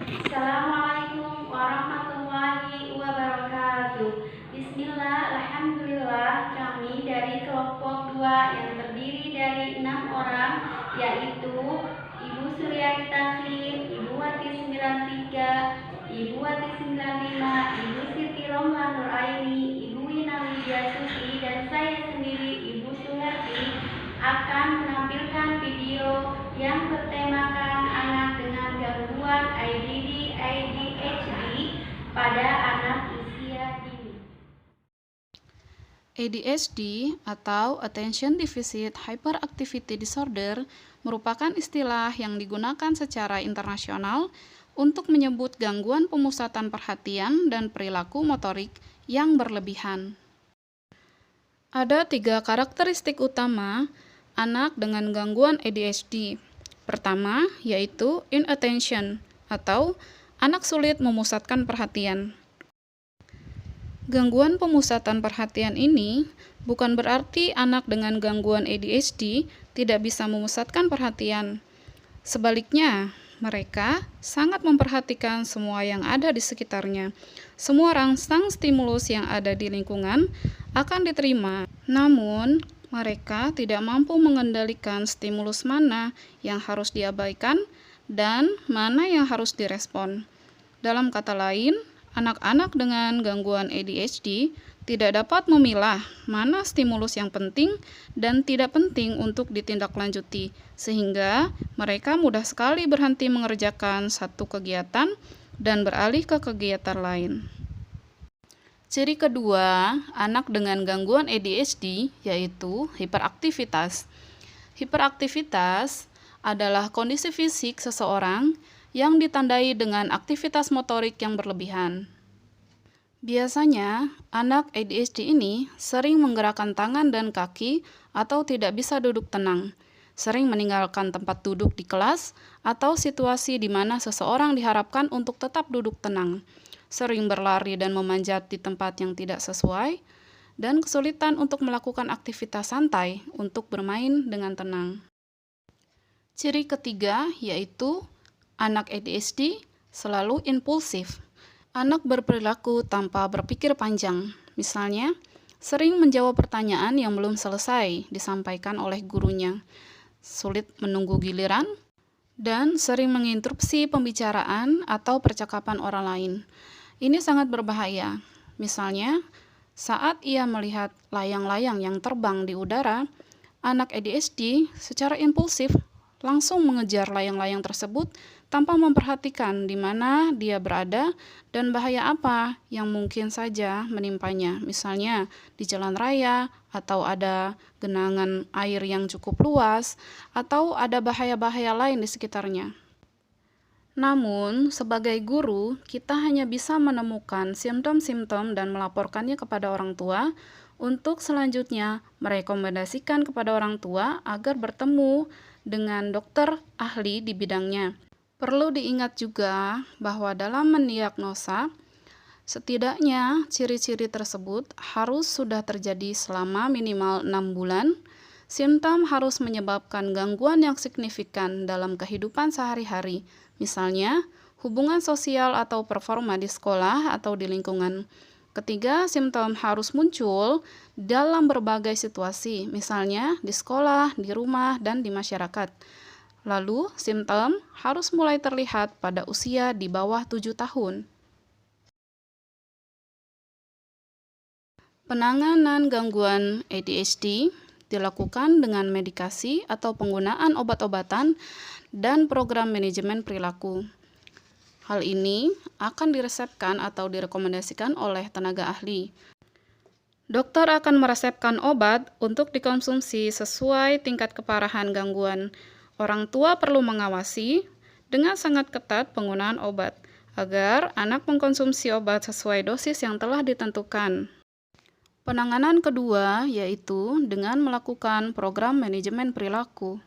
Assalamualaikum warahmatullahi wabarakatuh. Bismillah, alhamdulillah, kami dari kelompok 2 yang terdiri dari 6 orang, yaitu Ibu Suryani Takhir, Ibu Wati 93, Ibu Wati 95, Ibu Siti Romlan Nuraini, Ibu Wina Widyasuti, dan saya sendiri, Ibu Suherti, akan menampilkan video yang bertemakan anak dengan gangguan ADD ADHD pada anak usia dini. ADHD atau Attention Deficit Hyperactivity Disorder merupakan istilah yang digunakan secara internasional untuk menyebut gangguan pemusatan perhatian dan perilaku motorik yang berlebihan. Ada 3 karakteristik utama anak dengan gangguan ADHD. Pertama, yaitu inattention atau anak sulit memusatkan perhatian. Gangguan pemusatan perhatian ini bukan berarti anak dengan gangguan ADHD tidak bisa memusatkan perhatian. Sebaliknya, mereka sangat memperhatikan semua yang ada di sekitarnya. Semua rangsang stimulus yang ada di lingkungan akan diterima, namun mereka tidak mampu mengendalikan stimulus mana yang harus diabaikan dan mana yang harus direspon. Dalam kata lain, anak-anak dengan gangguan ADHD tidak dapat memilah mana stimulus yang penting dan tidak penting untuk ditindaklanjuti, sehingga mereka mudah sekali berhenti mengerjakan satu kegiatan dan beralih ke kegiatan lain. Ciri kedua, anak dengan gangguan ADHD yaitu hiperaktivitas. Hiperaktivitas adalah kondisi fisik seseorang yang ditandai dengan aktivitas motorik yang berlebihan. Biasanya, anak ADHD ini sering menggerakkan tangan dan kaki atau tidak bisa duduk tenang, sering meninggalkan tempat duduk di kelas atau situasi di mana seseorang diharapkan untuk tetap duduk tenang, sering berlari dan memanjat di tempat yang tidak sesuai, dan kesulitan untuk melakukan aktivitas santai untuk bermain dengan tenang. Ciri ketiga yaitu anak ADHD selalu impulsif. Anak berperilaku tanpa berpikir panjang, misalnya sering menjawab pertanyaan yang belum selesai disampaikan oleh gurunya, sulit menunggu giliran, dan sering menginterupsi pembicaraan atau percakapan orang lain. Ini sangat berbahaya. Misalnya, saat ia melihat layang-layang yang terbang di udara, anak ADHD secara impulsif langsung mengejar layang-layang tersebut tanpa memperhatikan di mana dia berada dan bahaya apa yang mungkin saja menimpanya. Misalnya, di jalan raya, atau ada genangan air yang cukup luas, atau ada bahaya-bahaya lain di sekitarnya. Namun, sebagai guru, kita hanya bisa menemukan simptom-simptom dan melaporkannya kepada orang tua untuk selanjutnya merekomendasikan kepada orang tua agar bertemu dengan dokter ahli di bidangnya. Perlu diingat juga bahwa dalam mendiagnosa, setidaknya ciri-ciri tersebut harus sudah terjadi selama minimal 6 bulan. Simptom harus menyebabkan gangguan yang signifikan dalam kehidupan sehari-hari, misalnya hubungan sosial atau performa di sekolah atau di lingkungan. Ketiga, simptom harus muncul dalam berbagai situasi, misalnya di sekolah, di rumah, dan di masyarakat. Lalu, simptom harus mulai terlihat pada usia di bawah 7 tahun. Penanganan gangguan ADHD dilakukan dengan medikasi atau penggunaan obat-obatan dan program manajemen perilaku. Hal ini akan diresepkan atau direkomendasikan oleh tenaga ahli. Dokter akan meresepkan obat untuk dikonsumsi sesuai tingkat keparahan gangguan. Orang tua perlu mengawasi dengan sangat ketat penggunaan obat agar anak mengkonsumsi obat sesuai dosis yang telah ditentukan. Penanganan kedua yaitu dengan melakukan program manajemen perilaku.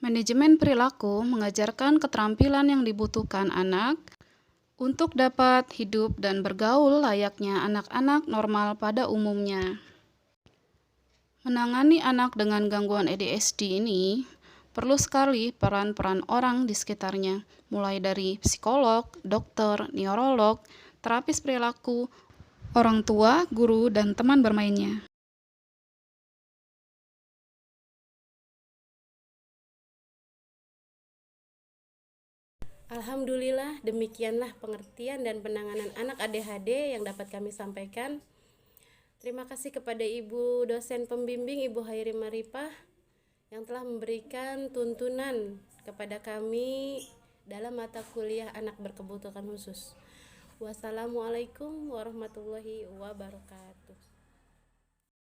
Manajemen perilaku mengajarkan keterampilan yang dibutuhkan anak untuk dapat hidup dan bergaul layaknya anak-anak normal pada umumnya. Menangani anak dengan gangguan ADHD ini Perlu sekali peran-peran orang di sekitarnya, mulai dari psikolog, dokter, neurolog, terapis perilaku, orang tua, guru, dan teman bermainnya. Alhamdulillah, demikianlah pengertian dan penanganan anak ADHD yang dapat kami sampaikan. Terima kasih kepada Ibu dosen pembimbing Ibu Hairi Maripah yang telah memberikan tuntunan kepada kami dalam mata kuliah anak berkebutuhan khusus. Wassalamualaikum warahmatullahi wabarakatuh.